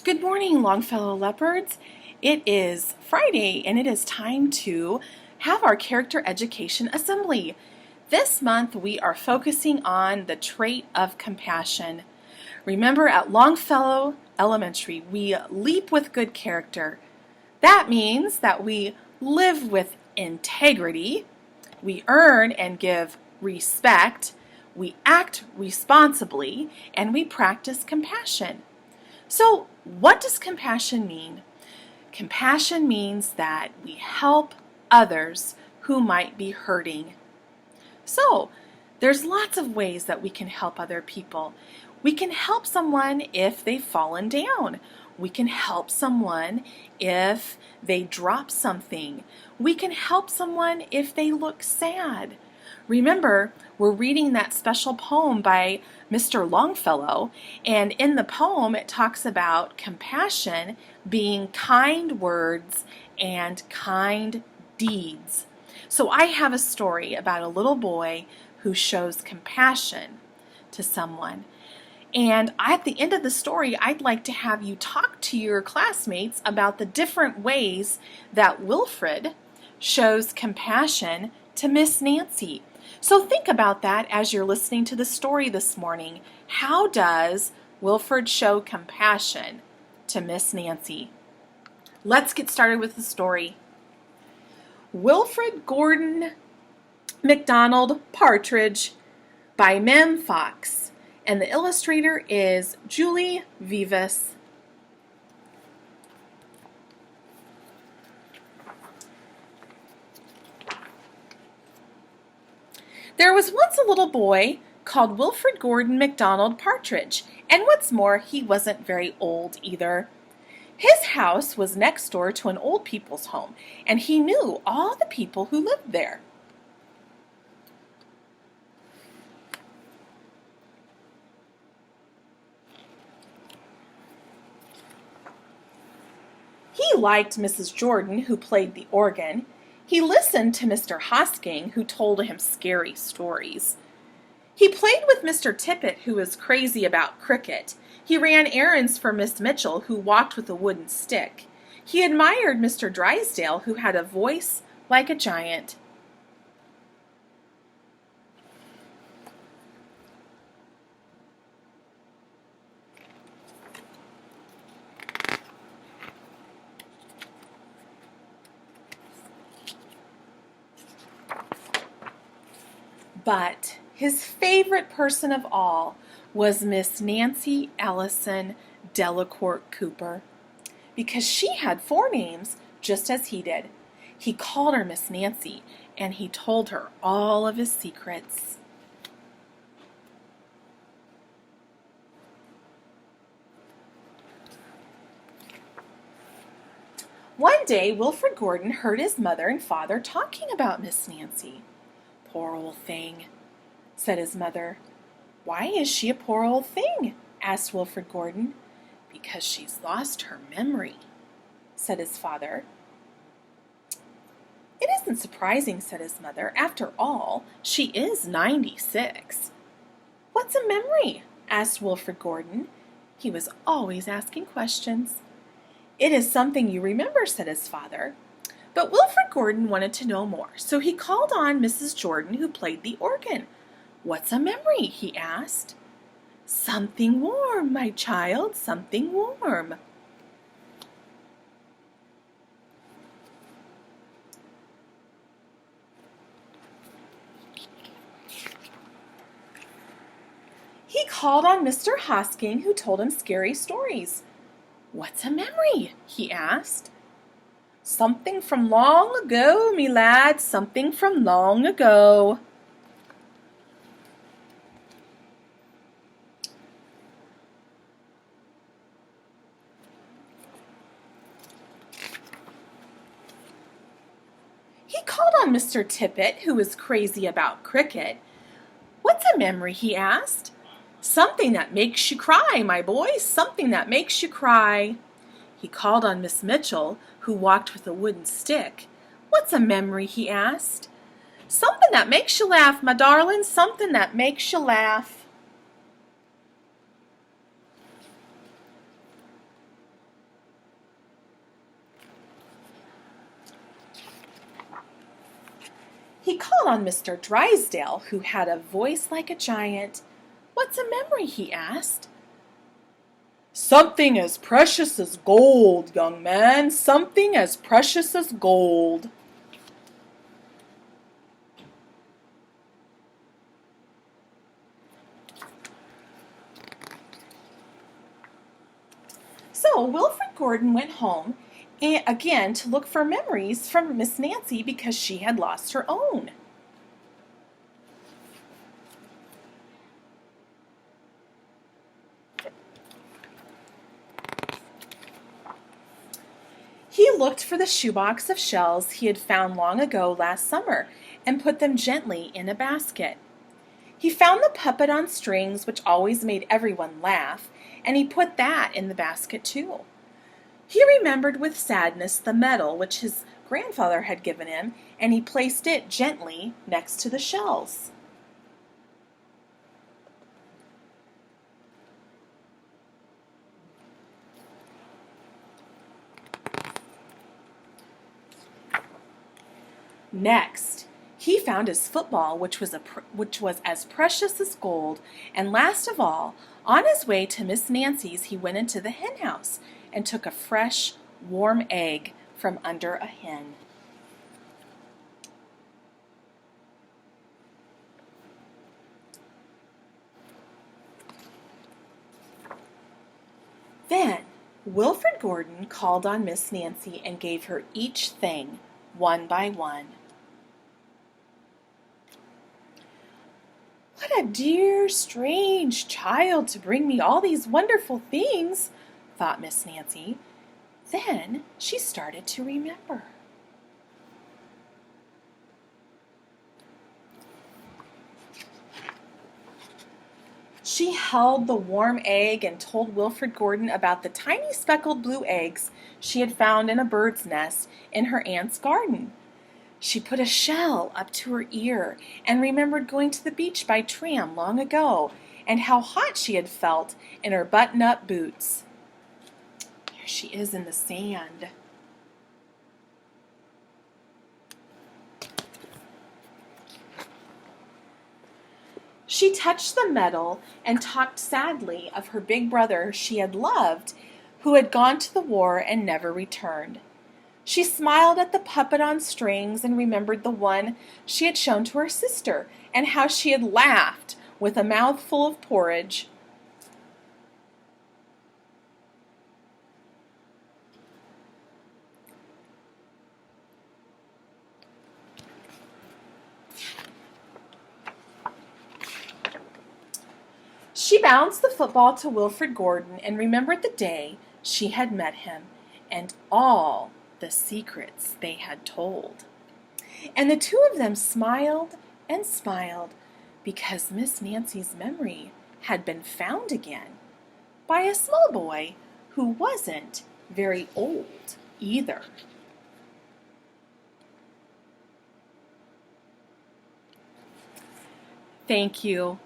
Good morning, Longfellow Leopards. It is Friday and it is time to have our character education assembly. This month we are focusing on the trait of compassion. Remember, at Longfellow Elementary, we leap with good character. That means that we live with integrity, we earn and give respect, we act responsibly, and we practice compassion. So, what does compassion mean? Compassion means that we help others who might be hurting. So, there's lots of ways that we can help other people. We can help someone if they've fallen down. We can help someone if they drop something. We can help someone if they look sad. Remember, we're reading that special poem by Mr. Longfellow, and in the poem it talks about compassion being kind words and kind deeds. So I have a story about a little boy who shows compassion to someone. And at the end of the story, I'd like to have you talk to your classmates about the different ways that Wilfred shows compassion to Miss Nancy. So think about that as you're listening to the story this morning. How does Wilfred show compassion to Miss Nancy? Let's get started with the story. Wilfred Gordon MacDonald Partridge by Mem Fox, and the illustrator is Julie Vivas. There was once a little boy called Wilfred Gordon MacDonald Partridge, and what's more, he wasn't very old either. His house was next door to an old people's home, and he knew all the people who lived there. He liked Mrs. Jordan, who played the organ. He listened to Mr. Hosking, who told him scary stories. He played with Mr. Tippet, who was crazy about cricket. He ran errands for Miss Mitchell, who walked with a wooden stick. He admired Mr. Drysdale, who had a voice like a giant. But his favorite person of all was Miss Nancy Ellison Delacourt Cooper, because she had 4 names just as he did. He called her Miss Nancy, and he told her all of his secrets. One day, Wilfred Gordon heard his mother and father talking about Miss Nancy. "Poor old thing," said his mother. "Why is she a poor old thing?" asked Wilfred Gordon. "Because she's lost her memory," said his father. "It isn't surprising," said his mother. "After all, she is 96. "What's a memory?" asked Wilfred Gordon. He was always asking questions. "It is something you remember," said his father. But Wilfred Gordon wanted to know more, so he called on Mrs. Jordan, who played the organ. "What's a memory?" he asked. "Something warm, my child, something warm." He called on Mr. Hosking, who told him scary stories. "What's a memory?" he asked. "Something from long ago, me lad, something from long ago." He called on Mr. Tippet, who was crazy about cricket. "What's a memory?" he asked. "Something that makes you cry, my boy, something that makes you cry." He called on Miss Mitchell, who walked with a wooden stick. "What's a memory?" he asked. "Something that makes you laugh, my darling, something that makes you laugh." He called on Mr. Drysdale, who had a voice like a giant. "What's a memory?" he asked. "Something as precious as gold, young man, something as precious as gold." So Wilfred Gordon went home again to look for memories from Miss Nancy because she had lost her own. He looked for the shoebox of shells he had found long ago last summer and put them gently in a basket. He found the puppet on strings, which always made everyone laugh, and he put that in the basket too. He remembered with sadness the medal which his grandfather had given him, and he placed it gently next to the shells. Next, he found his football, which was as precious as gold, and last of all, on his way to Miss Nancy's, he went into the hen house and took a fresh, warm egg from under a hen. Then Wilfred Gordon called on Miss Nancy and gave her each thing, one by one. "What a dear, strange child to bring me all these wonderful things," thought Miss Nancy. Then she started to remember. She held the warm egg and told Wilfred Gordon about the tiny speckled blue eggs she had found in a bird's nest in her aunt's garden. She put a shell up to her ear and remembered going to the beach by tram long ago and how hot she had felt in her button-up boots. There she is in the sand. She touched the medal and talked sadly of her big brother she had loved, who had gone to the war and never returned. She smiled at the puppet on strings and remembered the one she had shown to her sister and how she had laughed with a mouthful of porridge. She bounced the football to Wilfred Gordon and remembered the day she had met him and all the secrets they had told. And the two of them smiled and smiled because Miss Nancy's memory had been found again by a small boy who wasn't very old either. Thank you.